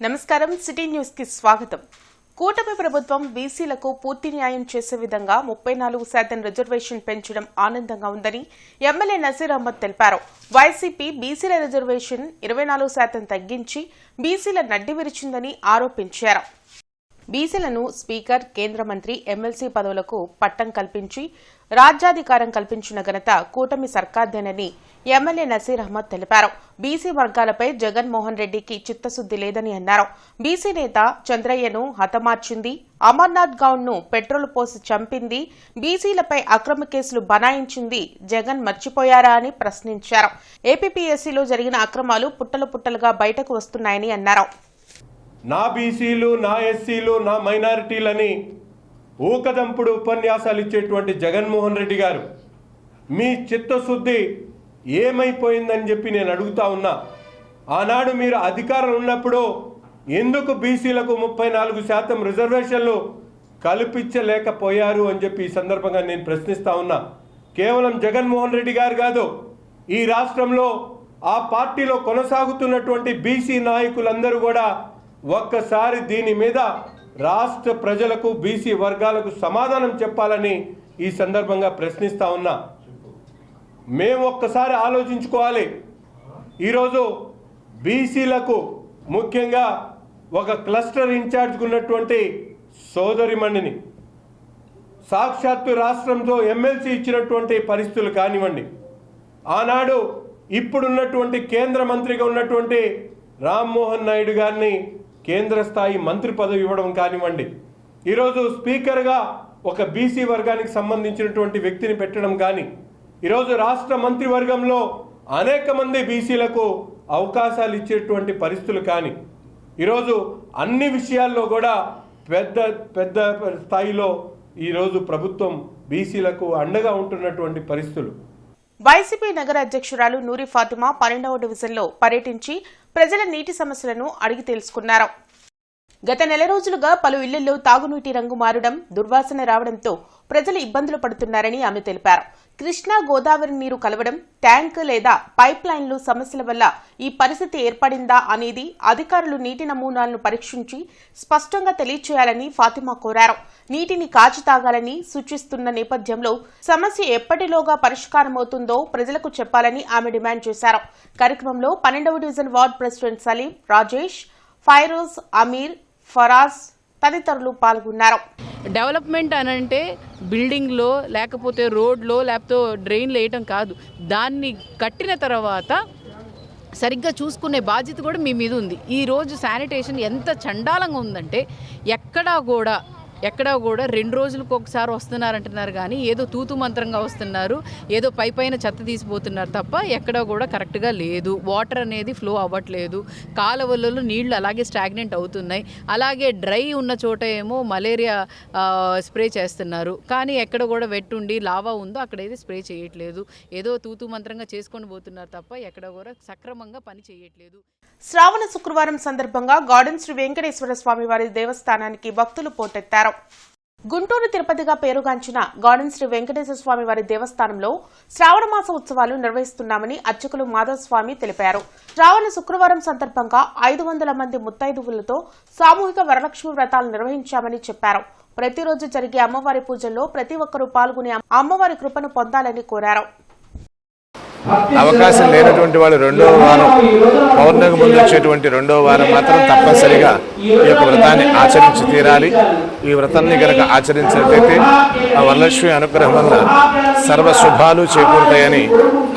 నమస్కారం city news కి స్వాగతం. కూటమి ప్రభుత్వం బీసీలకు పూర్తి న్యాయం చేసే విధంగా 34% రిజర్వేషన్ పెంచడం ఆనందంగా ఉందని ఎమ్మెల్యే నజీర్ అహ్మద్ తెలిపారు. వైసీపీ బీసీల రిజర్వేషన్ 24% తగ్గించి బీసీల నడ్డి విరిచిందని ఆరోపించారు. బీసీలను స్పీకర్, కేంద్ర మంత్రి, ఎమ్మెల్సీ పదవులకు పట్టం కల్పించి రాజ్యాధికారం కల్పించిన ఘనత కూటమి సర్కార్దేనని ఎమ్మెల్యే నజీర్ అహ్మద్ తెలిపారు. బీసీ వర్గాలపై జగన్మోహన్ రెడ్డికి చిత్తశుద్ది లేదని అన్నారు. బీసీ నేత చంద్రయ్యను హతమార్చింది, అమర్నాథ్ గౌడ్ ను పెట్రోల్ పోసి చంపింది, బీసీలపై అక్రమ కేసులు బనాయించింది జగన్ మర్చిపోయారా అని ప్రశ్నించారు. ఏపీపీఎస్సీలో జరిగిన అక్రమాలు పుట్టలు పుట్టలుగా బయటకు వస్తున్నాయని అన్నారు. నా బీసీలు, నా ఎస్సీలు, నా మైనారిటీలని ఊకదంపుడు ఉపన్యాసాలు ఇచ్చేటువంటి జగన్మోహన్ రెడ్డి గారు మీ చిత్తశుద్ధి ఏమైపోయిందని చెప్పి నేను అడుగుతా ఉన్నా. ఆనాడు మీరు అధికారం ఉన్నప్పుడు ఎందుకు బీసీలకు 34% రిజర్వేషన్లు కల్పించలేకపోయారు అని చెప్పి ఈ సందర్భంగా నేను ప్రశ్నిస్తా ఉన్నా. కేవలం జగన్మోహన్ రెడ్డి గారు కాదు, ఈ రాష్ట్రంలో ఆ పార్టీలో కొనసాగుతున్నటువంటి బీసీ నాయకులందరూ కూడా ఒక్కసారి దీని మీద రాష్ట్ర ప్రజలకు, బీసీ వర్గాలకు సమాధానం చెప్పాలని ఈ సందర్భంగా ప్రశ్నిస్తా ఉన్నా. మేము ఒక్కసారి ఆలోచించుకోవాలి. ఈరోజు బీసీలకు ముఖ్యంగా ఒక క్లస్టర్ ఇన్ఛార్జ్గా ఉన్నటువంటి సోదరిమణిని సాక్షాత్తు రాష్ట్రంతో ఎమ్మెల్సీ ఇచ్చినటువంటి పరిస్థితులు కానివ్వండి, ఆనాడు ఇప్పుడున్నటువంటి కేంద్ర మంత్రిగా ఉన్నటువంటి రామ్మోహన్ నాయుడు గారిని కేంద్ర స్థాయి మంత్రి పదవి ఇవ్వడం కానివ్వండి, ఈరోజు స్పీకర్గా ఒక బీసీ వర్గానికి సంబంధించినటువంటి వ్యక్తిని పెట్టడం కానీ, ఈరోజు రాష్ట్ర మంత్రివర్గంలో అనేక మంది బీసీలకు అవకాశాలు ఇచ్చేటువంటి పరిస్థితులు కానీ, ఈరోజు అన్ని విషయాల్లో కూడా పెద్ద పెద్ద స్థాయిలో ఈరోజు ప్రభుత్వం బీసీలకు అండగా ఉంటున్నటువంటి పరిస్థితులు. వైసీపీ నగర అధ్యక్షురాలు నూరి ఫాతిమా 12వ డివిజన్లో పర్యటించి ప్రజల నీటి సమస్యలను అడిగి తెలుసుకున్నారు. గత నెల రోజులుగా పలు ఇళ్లలో తాగునీటి రంగు మారడం, దుర్వాసన రావడంతో ప్రజలు ఇబ్బందులు పడుతున్నారని ఆమె తెలిపారు. కృష్ణా, గోదావరి నీరు కలవడం, ట్యాంక్ లేదా పైప్ లైన్లు సమస్యల వల్ల ఈ పరిస్థితి ఏర్పడిందా అనేది అధికారులు నీటి నమూనాలను పరీక్షించి స్పష్టంగా తెలియచేయాలని ఫాతిమా కోరారు. నీటిని కాచి తాగాలని సూచిస్తున్న నేపథ్యంలో సమస్య ఎప్పటిలోగా పరిష్కారమవుతుందో ప్రజలకు చెప్పాలని ఆమె డిమాండ్ చేశారు. కార్యక్రమంలో 12వ division ward president Salim, Rajesh, Firoz, Amir, Faraz తదితరులు పాల్గొన్నారు. డెవలప్మెంట్ అనంటే బిల్డింగ్లో లేకపోతే రోడ్లో లేకపోతే డ్రైన్లు వేయటం కాదు, దాన్ని కట్టిన తర్వాత సరిగ్గా చూసుకునే బాధ్యత కూడా మీ మీద ఉంది. ఈరోజు శానిటేషన్ ఎంత చండాలంగా ఉందంటే ఎక్కడా కూడా 2 రోజులకు ఒకసారి వస్తున్నారంటున్నారు కానీ ఏదో తూతు మంత్రంగా వస్తున్నారు, ఏదో పైన చెత్త తీసిపోతున్నారు తప్ప ఎక్కడా కూడా కరెక్ట్గా లేదు. వాటర్ అనేది ఫ్లో అవ్వట్లేదు, కాలువలలో నీళ్లు అలాగే స్టాగ్నెంట్ అవుతున్నాయి. అలాగే డ్రై ఉన్న చోట ఏమో మలేరియా స్ప్రే చేస్తున్నారు, కానీ ఎక్కడ కూడా వెట్టుండి లావా ఉందో అక్కడైతే స్ప్రే చేయట్లేదు. ఏదో తూతు మంత్రంగా చేసుకొని పోతున్నారు తప్ప ఎక్కడ కూడా సక్రమంగా పని చేయట్లేదు. శ్రావణ శుక్రవారం సందర్భంగా గార్డెన్ శ్రీ వెంకటేశ్వర స్వామి వారి దేవస్థానానికి భక్తులు పోటెత్తారు. గుంటూరు తిరుపతిగా పేరుగాంచిన గార్డెన్ శ్రీ వెంకటేశ్వర స్వామి వారి దేవస్థానంలో శ్రావణ మాస ఉత్సవాలు నిర్వహిస్తున్నామని అర్చకులు మాధవస్వామి తెలిపారు. శ్రావణ శుక్రవారం సందర్భంగా 500 మంది ముత్తైదువులతో సామూహిక వరలక్ష్మి వ్రతాలు నిర్వహించామని చెప్పారు. ప్రతిరోజు జరిగే అమ్మవారి పూజల్లో ప్రతి ఒక్కరూ పాల్గొని అమ్మవారి కృపను పొందాలని కోరారు. అవకాశం లేనటువంటి వాళ్ళు 2వ వారం పౌర్ణమికి ముందు వచ్చేటువంటి 2వ వారం మాత్రం తప్పనిసరిగా ఈ యొక్క వ్రతాన్ని ఆచరించి తీరాలి. ఈ వ్రతాన్ని కనుక ఆచరించినట్లయితే ఆ వరలక్ష్మి అనుగ్రహం వల్ల సర్వ శుభాలు చేకూరుతాయని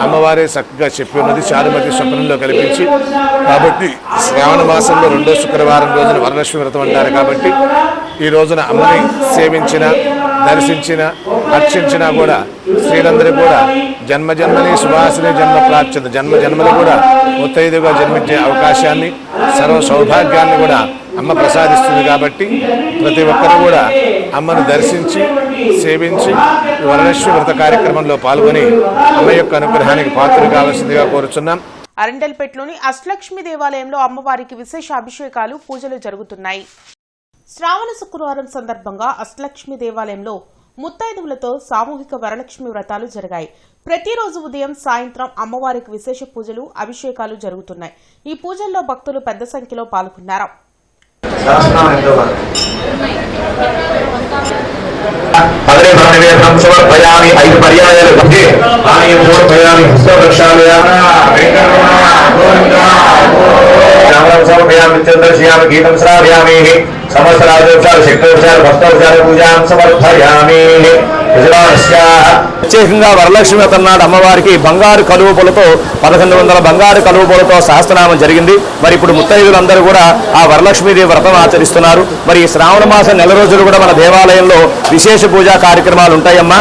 అమ్మవారే చక్కగా చెప్పి ఉన్నది చాలా మంది స్వప్నంలో కల్పించి. కాబట్టి శ్రావణ మాసంలో 2వ శుక్రవారం రోజున వరలక్ష్మి వ్రతం అంటారు. కాబట్టి ఈ రోజున అమ్మని సేవించిన, దర్శించిన, అర్చించినా కూడా స్త్రీలందరూ కూడా జన్మజన్మని సువాసిని జన్మ ప్రాప్యత, జన్మలు కూడా ముత్తైదుగా జన్మించే అవకాశాన్ని, సర్వ సౌభాగ్యాన్ని కూడా అమ్మ ప్రసాదిస్తుంది. కాబట్టి ప్రతి ఒక్కరూ కూడా అమ్మను దర్శించి, సేవించి వరలక్ష్మి వ్రత కార్యక్రమంలో పాల్గొని అమ్మ యొక్క అనుగ్రహానికి పాత్రలు కావాల్సిందిగా కోరుచున్నాం. అరండల్పేటలోని అష్టలక్ష్మి దేవాలయంలో అమ్మవారికి విశేష అభిషేకాలు, పూజలు జరుగుతున్నాయి. శ్రావణ శుక్రవారం సందర్భంగా అష్టలక్ష్మి దేవాలయంలో ముత్తైదువులతో సామూహిక వరలక్ష్మి వ్రతాలు జరిగాయి. ప్రతిరోజు ఉదయం, సాయంత్రం అమ్మవారికి విశేష పూజలు, అభిషేకాలు జరుగుతున్నాయి. ఈ పూజల్లో భక్తులు పెద్ద సంఖ్యలో పాల్గొన్నారు. సహస్రనామం ఎంతో పదవి నివేదనం సమర్పయామి 5 పర్యాయాలు భక్తి ఆని సమర్పయామి హస్తవృక్షాలయ రామరామ సమర్పయామి చంద్రశ్యామి గీతం శ్రావ్యామి సమస్త రాజోపచార శక్తోపచార భక్తోపచార పూజాం సమర్పయామి. ప్రత్యేకంగా వరలక్ష్మి వ్రతం నాడు అమ్మవారికి బంగారు కలువపులతో 1100 బంగారు కలువపులతో సహస్రనామం జరిగింది. మరి ఇప్పుడు ముత్తైదులందరూ కూడా ఆ వరలక్ష్మీదేవి వ్రతం ఆచరిస్తున్నారు. మరి ఈ శ్రావణ మాసం నెల రోజులు కూడా మన దేవాలయంలో విశేష పూజా కార్యక్రమాలు ఉంటాయమ్మా.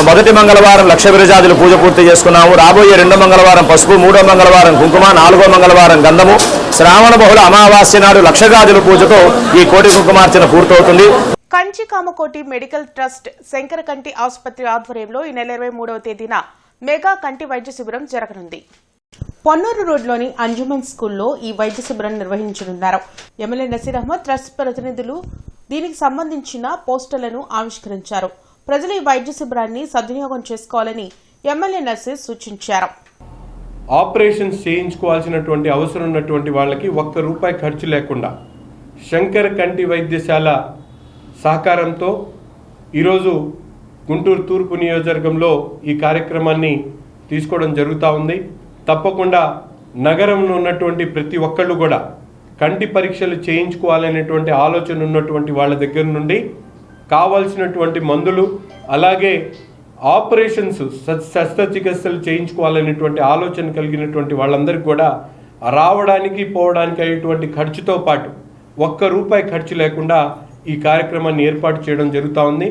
మొదటి మంగళవారం లక్ష విరజాదులు పూజ పూర్తి చేసుకున్నాము. రాబోయే 2వ మంగళవారం పసుపు, 3వ మంగళవారం కుంకుమ, 4వ మంగళవారం గంధము, శ్రావణ బహుళ అమావాస్య నాడు లక్షగాజుల పూజతో ఈ కోటి కుంకుమార్చన పూర్తవుతుంది. కంచి కామకోటి మెడికల్ ట్రస్ట్ శంకరకంటి ఆసుపత్రి ఆధ్వర్యంలో ఈ నెల 23వ తేదీన మెగా కంటి వైద్య శిబిరం జరగనుంది. పొన్నూరు రోడ్లోని అంజుమన్ స్కూల్లో ఈ వైద్య శిబిరం నిర్వహించనున్నారు. ఎమ్మెల్యే నసీర్ అహ్మద్ ట్రస్ట్ ప్రతినిధులు దీనికి సంబంధించిన పోస్టర్లను ఆవిష్కరించారు. ప్రజలు ఈ వైద్య శిబిరాన్ని సద్వినియోగం చేసుకోవాలని ఎమ్మెల్యే నసీర్ సూచించారు. ఆపరేషన్స్ చేయించుకోవాల్సినటువంటి అవసరం ఉన్నటువంటి వాళ్ళకి ₹1 ఖర్చు లేకుండా శంకర్ కంటి వైద్యశాల సహకారంతో ఈరోజు గుంటూరు తూర్పు నియోజకవర్గంలో ఈ కార్యక్రమాన్ని తీసుకోవడం జరుగుతూ ఉంది. తప్పకుండా నగరంలో ఉన్నటువంటి ప్రతి ఒక్కళ్ళు కూడా కంటి పరీక్షలు చేయించుకోవాలనేటువంటి ఆలోచన ఉన్నటువంటి వాళ్ళ దగ్గర నుండి కావాల్సినటువంటి మందులు, అలాగే ఆపరేషన్స్ శస్త్రచికిత్సలు చేయించుకోవాలనేటువంటి ఆలోచన కలిగినటువంటి వాళ్ళందరికీ కూడా రావడానికి పోవడానికి అయ్యేటువంటి ఖర్చుతో పాటు ₹1 ఖర్చు లేకుండా ఈ కార్యక్రమాన్ని ఏర్పాటు చేయడం జరుగుతూ ఉంది.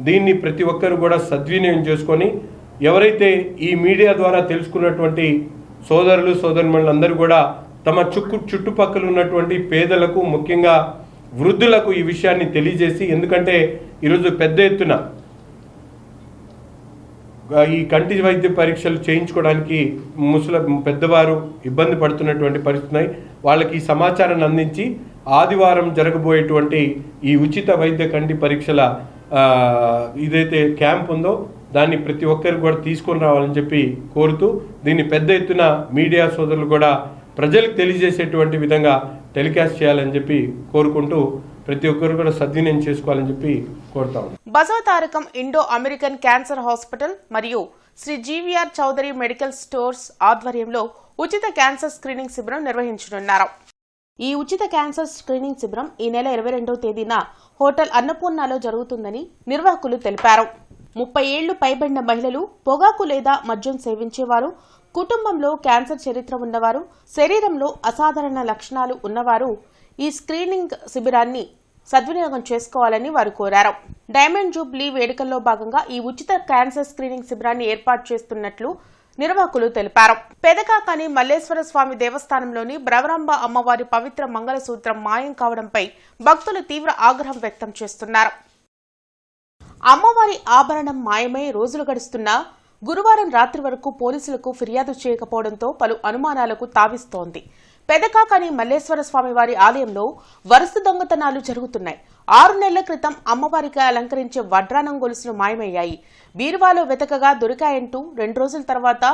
దీన్ని ప్రతి ఒక్కరు కూడా సద్వినియోగం చేసుకొని ఎవరైతే ఈ మీడియా ద్వారా తెలుసుకున్నటువంటి సోదరులు సోదరిమణులందరూ కూడా తమ చుట్టుపక్కల ఉన్నటువంటి పేదలకు, ముఖ్యంగా వృద్ధులకు ఈ విషయాన్ని తెలియజేసి, ఎందుకంటే ఈరోజు పెద్ద ఎత్తున ఈ కంటి వైద్య పరీక్షలు చేయించుకోవడానికి పెద్దవారు ఇబ్బంది పడుతున్నటువంటి పరిస్థితి, వాళ్ళకి ఈ సమాచారాన్ని అందించి ఆదివారం జరగబోయేటువంటి ఈ ఉచిత వైద్య కంటి పరీక్షల ఇదైతే క్యాంప్ ఉందో దాన్ని ప్రతి ఒక్కరు కూడా తీసుకొని రావాలని చెప్పి కోరుతూ, దీన్ని పెద్ద ఎత్తున మీడియా సోదరులు కూడా ప్రజలకు తెలియజేసేటువంటి విధంగా టెలికాస్ట్ చేయాలని చెప్పి కోరుకుంటూ ప్రతి ఒక్కరు కూడా సద్వినియోగం చేసుకోవాలని చెప్పి కోరుతాం. Basavatarakam Indo American cancer hospital మరియు Shri GVR Chowdary medical stores ఆధ్వర్యంలో ఉచిత క్యాన్సర్ స్క్రీనింగ్ శిబిరం నిర్వహించనున్నారు. ఈ ఉచిత క్యాన్సర్ స్క్రీనింగ్ శిబిరం ఈ నెల 22వ తేదీన హోటల్ అన్నపూర్ణలో జరుగుతుందని నిర్వాహకులు తెలిపారు. 30 ఏళ్లు పైబడిన మహిళలు, పొగాకు లేదా మద్యం సేవించేవారు, కుటుంబంలో క్యాన్సర్ చరిత్ర ఉన్నవారు, శరీరంలో అసాధారణ లక్షణాలు ఉన్నవారు ఈ స్క్రీనింగ్ శిబిరాన్ని సద్వినియోగం చేసుకోవాలని వారు కోరారు. డైమండ్ జూబ్లీ వేడుకల్లో భాగంగా ఈ ఉచిత క్యాన్సర్ స్క్రీనింగ్ శిబిరాన్ని ఏర్పాటు చేస్తున్నట్లు నిర్వాహకులు తెలిపారు. పెదకాకాని మల్లేశ్వర స్వామి దేవస్థానంలోని బ్రవరాంబ అమ్మవారి పవిత్ర మంగళసూత్రం మాయం కావడంపై భక్తులు తీవ్ర ఆగ్రహం వ్యక్తం చేస్తున్నారు. అమ్మవారి ఆభరణం మాయమై రోజులు గడుస్తున్నా గురువారం రాత్రి వరకు పోలీసులకు ఫిర్యాదు చేయకపోవడంతో పలు అనుమానాలకు తావిస్తోంది. పెదకాకాని మల్లేశ్వర స్వామి వారి ఆలయంలో వరుస దొంగతనాలు జరుగుతున్నాయి. 6 నెలల క్రితం అమ్మవారికి అలంకరించే వడ్రానం గొలుసులు మాయమయ్యాయి. బీరువాలో వెతకగా దొరికాయంటూ 2 రోజుల తర్వాత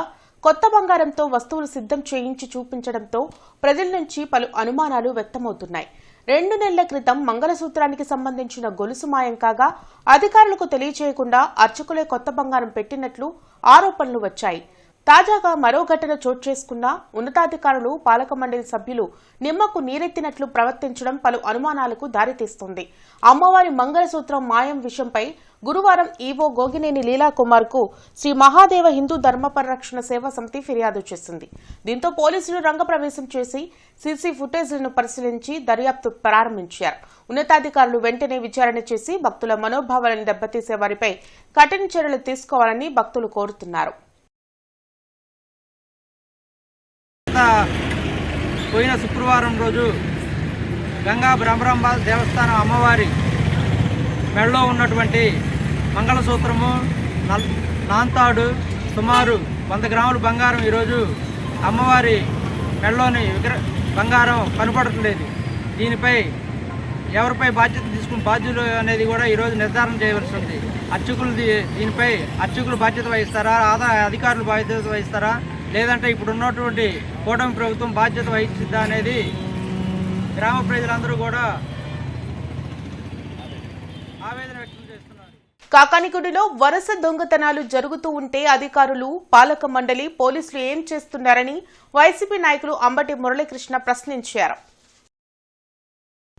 కొత్త బంగారంతో వస్తువులు సిద్ధం చేయించి చూపించడంతో ప్రజల నుంచి పలు అనుమానాలు వ్యక్తమవుతున్నాయి. 2 నెలల క్రితం మంగళసూత్రానికి సంబంధించిన గొలుసు మాయం కాగా అధికారులకు తెలియచేయకుండా అర్చకులే కొత్త బంగారం పెట్టినట్లు ఆరోపణలు వచ్చాయి. తాజాగా మరో ఘటన చోటు చేసుకున్న ఉన్నతాధికారులు, పాలక మండలి సభ్యులు నిమ్మకు నీరెత్తినట్లు ప్రవర్తించడం పలు అనుమానాలకు దారితీస్తుంది. అమ్మవారి మంగళసూత్రం మాయం విషయంపై గురువారం ఈవో గోగినేని లీలాకుమార్ కు శ్రీ మహాదేవ హిందూ ధర్మ పరిరక్షణ సేవా సమితి ఫిర్యాదు చేసింది. దీంతో పోలీసులు రంగప్రవేశం చేసి సీసీ ఫుటేజ్లను పరిశీలించి దర్యాప్తు ప్రారంభించారు. ఉన్నతాధికారులు వెంటనే విచారణ చేసి భక్తుల మనోభావాలను దెబ్బతీసే వారిపై కఠిన చర్యలు తీసుకోవాలని భక్తులు కోరుతున్నారు. పోయిన శుక్రవారం రోజు గంగా బ్రహ్మరాంబ దేవస్థానం అమ్మవారి మెడలో ఉన్నటువంటి మంగళసూత్రము, నాంతాడు, సుమారు 100 గ్రాముల బంగారం ఈరోజు అమ్మవారి మెడలోని బంగారం కనపడట్లేదు. దీనిపై ఎవరిపై బాధ్యులు అనేది కూడా ఈరోజు నిర్ధారణ చేయవలసి ఉంది. దీనిపై అర్చకులు బాధ్యత వహిస్తారా, అధికారులు బాధ్యత వహిస్తారా, లేదంటే ఇప్పుడు ఉన్నటువంటి కూటమి ప్రభుత్వం బాధ్యత వహిస్తుందా అనేది గ్రామ ప్రజలందరూ కూడా కాకానిగుడిలో వరుస దొంగతనాలు జరుగుతూ ఉంటే అధికారులు, పాలక మండలి, పోలీసులు ఏం చేస్తున్నారని వైసీపీ నాయకులు అంబటి మురళీకృష్ణ ప్రశ్నించారు.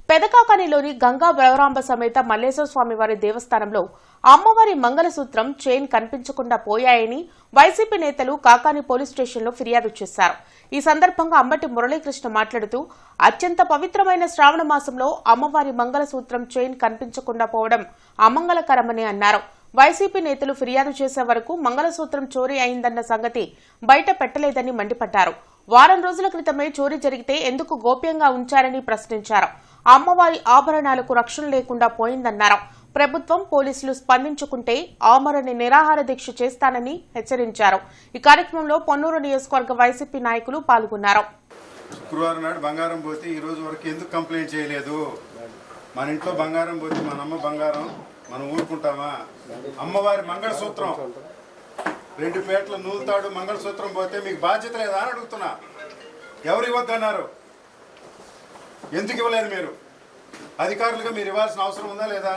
పెదకాకానిలోని గంగా బలరాంబ సమేత మల్లేశ్వర స్వామివారి దేవస్థానంలో అమ్మవారి మంగళసూత్రం చైన్ కనిపించకుండా పోయాయని వైసీపీ నేతలు కాకాని పోలీస్ స్టేషన్లో ఫిర్యాదు చేశారు. ఈ సందర్భంగా అంబటి మురళీకృష్ణ మాట్లాడుతూ అత్యంత పవిత్రమైన శ్రావణ మాసంలో అమ్మవారి మంగళసూత్రం చైన్ కనిపించకుండా పోవడం అమంగళకరమని అన్నారు. వైసీపీ నేతలు ఫిర్యాదు చేసే వరకు మంగళసూత్రం చోరీ అయిందన్న సంగతి బయట పెట్టలేదని మండిపడ్డారు. వారం రోజుల క్రితమే చోరీ జరిగితే ఎందుకు గోప్యంగా ఉంచారని ప్రశ్నించారు. అమ్మవారి ఆభరణాలకు రక్షణ లేకుండా పోయిందన్నారు. ప్రభుత్వం, పోలీసులు స్పందించుకుంటే ఆమరణ నిరాహార దీక్ష చేస్తానని హెచ్చరించారు. ఈ కార్యక్రమంలో పొన్నూరు నియోజకవర్గ వైసీపీ నాయకులు పాల్గొన్నారు. శుక్రవారం నాడు బంగారం పోతే ఈ రోజు వరకు ఎందుకు కంప్లైంట్ చేయలేదు? మన ఇంట్లో బంగారం పోతే మన అమ్మ బంగారం మనం ఊరుకుంటామా? అమ్మవారి మంగళసూత్రం 2 పేటల నూలుతాడు మంగళసూత్రం పోతే మీకు బాధ్యత లేదా అని అడుగుతున్నా. ఎవరు ఇవ్వద్దన్నారు? ఎందుకు ఇవ్వలేదు? మీరు అధికారులుగా మీరు ఇవ్వాల్సిన అవసరం ఉందా లేదా?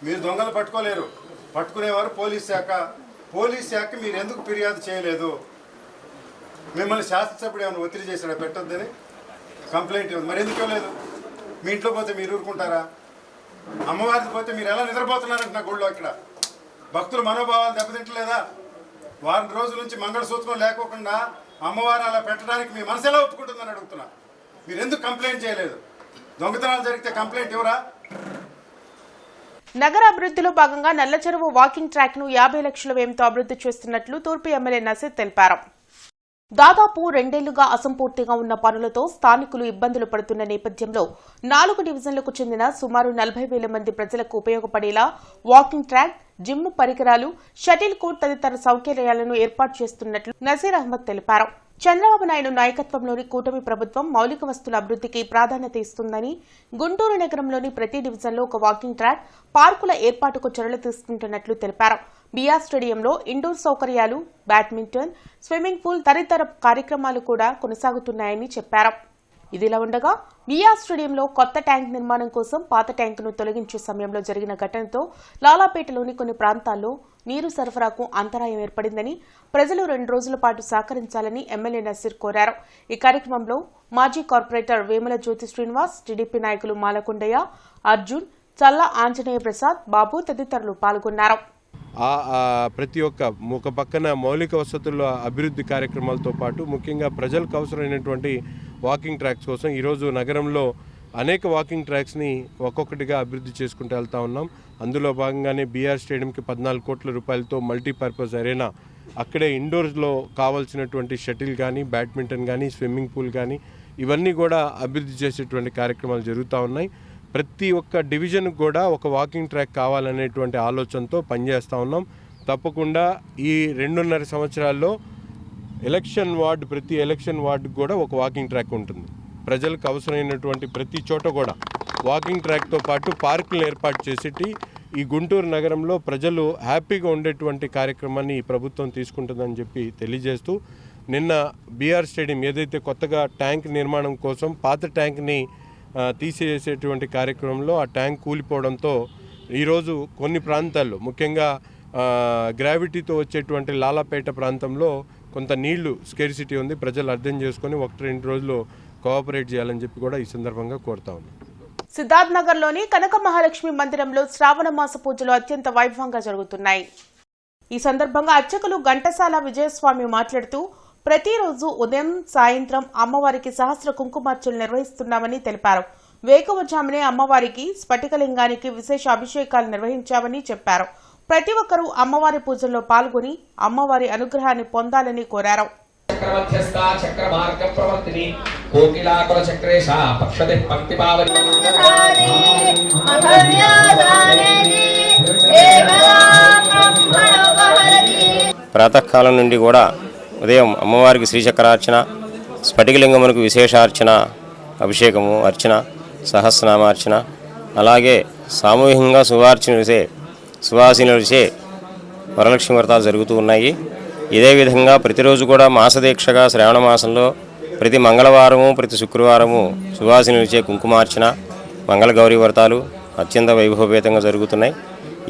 మీరు దొంగలు పట్టుకోలేరు, పట్టుకునేవారు పోలీస్ శాఖ. పోలీస్ శాఖ మీరు ఎందుకు ఫిర్యాదు చేయలేదు? మిమ్మల్ని శాసనసభ్యుడు ఏమైనా ఒత్తిడి చేశాడా పెట్టొద్దని? కంప్లైంట్ ఇవ్వదు, మరి ఎందుకు ఇవ్వలేదు? మీ ఇంట్లో పోతే మీరు ఊరుకుంటారా? అమ్మవారికి పోతే మీరు ఎలా నిద్రపోతున్నారంట నా గుళ్ళో. ఇక్కడ భక్తుల మనోభావాలు దెబ్బతింటలేదా? వారం రోజుల నుంచి మంగళసూత్రం లేకోకుండా అమ్మవారిని అలా పెట్టడానికి మీ మనసు ఎలా ఒప్పుకుంటుందని అడుగుతున్నా. మీరు ఎందుకు కంప్లైంట్ చేయలేదు? దొంగతనాలు జరిగితే కంప్లైంట్ ఇవ్వరా? నగర అభివృద్ధిలో భాగంగా నల్లచెరువు వాకింగ్ ట్రాక్ ను 50 లక్షల వ్యయంతో అభివృద్ధి చేస్తున్నట్లు తూర్పు ఎమ్మెల్యే నసీర్ తెలిపారు. దాదాపు 2 ఏళ్లుగా అసంపూర్తిగా ఉన్న పనులతో స్థానికులు ఇబ్బందులు పడుతున్న నేపథ్యంలో 4 డివిజన్లకు చెందిన సుమారు 40,000 మంది ప్రజలకు ఉపయోగపడేలా వాకింగ్ ట్రాక్, జిమ్ పరికరాలు, షటిల్ కోర్ట్ తదితర సౌకర్యాలను ఏర్పాటు చేస్తున్నట్లు నజీర్ అహ్మద్ తెలిపారు. చంద్రబాబు నాయుడు నాయకత్వంలోని కూటమి ప్రభుత్వం మౌలిక వస్తువుల అభివృద్ధికి ప్రాధాన్యత ఇస్తుందని, గుంటూరు నగరంలోని ప్రతి డివిజన్లో ఒక వాకింగ్ ట్రాక్, పార్కుల ఏర్పాటుకు చర్యలు తీసుకుంటున్నట్లు తెలిపారు. బీఆర్ స్టేడియంలో ఇండోర్ సౌకర్యాలు, బ్యాడ్మింటన్, స్విమ్మింగ్ పూల్ తదితర కార్యక్రమాలు కూడా కొనసాగుతున్నాయని చెప్పారు. ఇదిలా ఉండగా బీఆర్ స్టేడియంలో కొత్త ట్యాంక్ నిర్మాణం కోసం పాత ట్యాంకును తొలగించే సమయంలో జరిగిన ఘటనతో లాలాపేటలోని కొన్ని ప్రాంతాల్లో నీరు సరఫరాకు అంతరాయం ఏర్పడిందని, ప్రజలు 2 రోజుల పాటు సహకరించాలని ఎమ్మెల్యే నసీర్ కోరారు. ఈ కార్యక్రమంలో మాజీ కార్పొరేటర్ వేముల జ్యోతి శ్రీనివాస్, టీడీపీ నాయకులు మాలకొండయ్య, అర్జున్, చల్లా ఆంజనేయ ప్రసాద్, బాబు తదితరులు పాల్గొన్నారు. ప్రతి ఒక్క పక్కన మౌలిక వసతుల అభివృద్ధి కార్యక్రమాలతో పాటు ముఖ్యంగా ప్రజలకు అవసరమైనటువంటి వాకింగ్ ట్రాక్స్ కోసం ఈరోజు నగరంలో అనేక వాకింగ్ ట్రాక్స్ని ఒక్కొక్కటిగా అభివృద్ధి చేసుకుంటూ వెళ్తా ఉన్నాం. అందులో భాగంగానే బీఆర్ స్టేడియంకి 14 కోట్ల రూపాయలతో మల్టీపర్పస్ అరేనా, అక్కడే ఇండోర్స్లో కావాల్సినటువంటి షటిల్ కానీ, బ్యాడ్మింటన్ కానీ, స్విమ్మింగ్ పూల్ కానీ ఇవన్నీ కూడా అభివృద్ధి చేసేటువంటి కార్యక్రమాలు జరుగుతూ ఉన్నాయి. ప్రతి ఒక్క డివిజన్కి కూడా ఒక వాకింగ్ ట్రాక్ కావాలనేటువంటి ఆలోచనతో పనిచేస్తూ ఉన్నాం. తప్పకుండా ఈ 2.5 సంవత్సరాల్లో ప్రతి ఎలక్షన్ వార్డుకు కూడా ఒక వాకింగ్ ట్రాక్ ఉంటుంది. ప్రజలకు అవసరమైనటువంటి ప్రతి చోట కూడా వాకింగ్ ట్రాక్తో పాటు పార్కులు ఏర్పాటు చేసేటి ఈ గుంటూరు నగరంలో ప్రజలు హ్యాపీగా ఉండేటువంటి కార్యక్రమాన్ని ఈ ప్రభుత్వం తీసుకుంటుందని చెప్పి తెలియజేస్తూ, నిన్న బీఆర్ స్టేడియం ఏదైతే కొత్తగా ట్యాంక్ నిర్మాణం కోసం పాత ట్యాంక్ని తీసేసేటువంటి కార్యక్రమంలో ఆ ట్యాంక్ కూలిపోవడంతో ఈరోజు కొన్ని ప్రాంతాల్లో ముఖ్యంగా గ్రావిటీతో వచ్చేటువంటి లాలాపేట ప్రాంతంలో కొంత నీళ్లు స్కేర్సిటీ ఉంది. ప్రజలు అర్థం చేసుకొని 1-2 రోజులు కోఆపరేట్ చేయాలని చెప్పి కూడా ఈ సందర్భంగా కోరుతా ఉన్నాం. సిద్ధార్థ్ నగర్లోని కనక మహాలక్ష్మి మందిరంలో శ్రావణ మాస పూజలు అత్యంత వైభవంగా జరుగుతున్నాయి. ఈ సందర్భంగా అర్చకులు ఘంటసాల విజయస్వామి మాట్లాడుతూ, ప్రతిరోజు ఉదయం, సాయంత్రం అమ్మవారికి సహస్ర కుంకుమార్చనలు నిర్వహిస్తున్నామని తెలిపారు. వేకువజామునే అమ్మవారికి స్ఫటికలింగానికి విశేష అభిషేకాలు నిర్వహించామని చెప్పారు. ప్రతి ఒక్కరూ అమ్మవారి పూజల్లో పాల్గొని అమ్మవారి అనుగ్రహాన్ని పొందాలని కోరారు. ప్రాతకాలం నుండి కూడా ఉదయం అమ్మవారికి శ్రీచక్రార్చన, స్ఫటికలింగమునకు విశేషార్చన, అభిషేకము, అర్చన, సహస్రనామార్చన, అలాగే సామూహికంగా సువాసినులచే వరలక్ష్మి వ్రతాలు జరుగుతూ ఉన్నాయి. ఇదే విధంగా ప్రతిరోజు కూడా మాసదీక్షగా శ్రావణ మాసంలో ప్రతి మంగళవారము, ప్రతి శుక్రవారము సువాసినులచే కుంకుమార్చన, మంగళగౌరీ వ్రతాలు అత్యంత వైభవపేతంగా జరుగుతున్నాయి.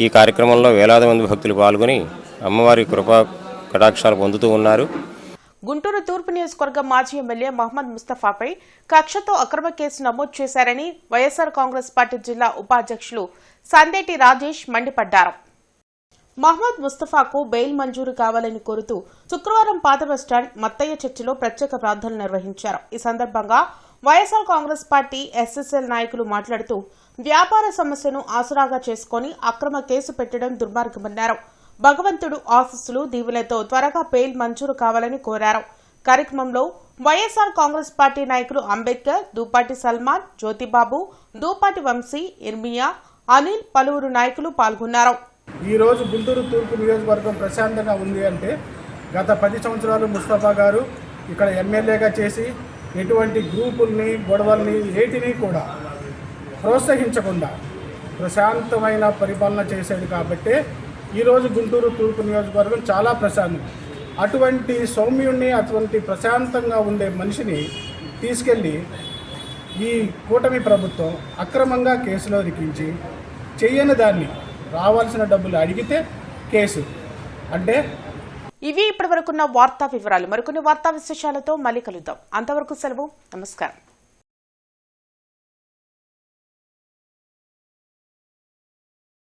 ఈ కార్యక్రమంలో వేలాది మంది భక్తులు పాల్గొని అమ్మవారి కృపా కటాక్షాలు పొందుతూ ఉన్నారు. గుంటూరు తూర్పు నియోజకవర్గం మాజీ ఎమ్మెల్యే మహమ్మద్ ముస్తఫాపై కక్షతో అక్రమ కేసు నమోదు చేశారని వైఎస్సార్ కాంగ్రెస్ పార్టీ జిల్లా ఉపాధ్యక్షులు సందేటి రాజేష్ మండిపడ్డారు. మహమ్మద్ ముస్తఫాకు బెయిల్ మంజూరు కావాలని కోరుతూ శుక్రవారం పాత బస్టాండ్ మత్తయ్య చర్చిలో ప్రత్యేక ప్రార్థనలు నిర్వహించారు. ఈ సందర్భంగా వైఎస్సార్ కాంగ్రెస్ పార్టీ ఎస్ఎస్ఎల్ నాయకులు మాట్లాడుతూ వ్యాపార సమస్యను ఆసరాగా చేసుకుని అక్రమ కేసు పెట్టడం దుర్మార్గమన్నారు. భగవంతుడు ఆశీస్సులు దీవులతో త్వరగా బెయిల్ మంజూరు కావాలని కోరారు. కార్యక్రమంలో వైఎస్సార్ కాంగ్రెస్ పార్టీ నాయకులు అంబేద్కర్, దూపాటి సల్మాన్, జ్యోతిబాబు, దూపాటి వంశీ, ఇర్మియా, అనిల్ పలువురు నాయకులు పాల్గొన్నారు. ఈ రోజు గుంటూరు తూర్పు నియోజకవర్గం ప్రశాంతంగా ఉంది అంటే గత 10 సంవత్సరాలు ముస్తఫా గారు ఇక్కడ ఎమ్మెల్యేగా చేసి ఎటువంటి గ్రూపుల్ని గొడవల్ని ఏటిని కూడా ప్రోత్సహించకుండా ప్రశాంతమైన పరిపాలన చేశాడు కాబట్టి ఈరోజు గుంటూరు తూర్పు నియోజకవర్గం చాలా ప్రశాంతం. అటువంటి సౌమ్యుణ్ణి, అటువంటి ప్రశాంతంగా ఉండే మనిషిని తీసుకెళ్ళి ఈ కూటమి ప్రభుత్వం అక్రమంగా కేసులో ఇరికించి చెయ్యని దాన్ని రావాల్సిన డబ్బులు అడిగితే కేసు అంటే ఇవి ఇప్పటివరకున్న వార్తా వివరాలు. మరికొన్ని వార్తా విశేషాలతో మళ్ళీ కలుద్దాం. అంతవరకు సెలవు. నమస్కారం.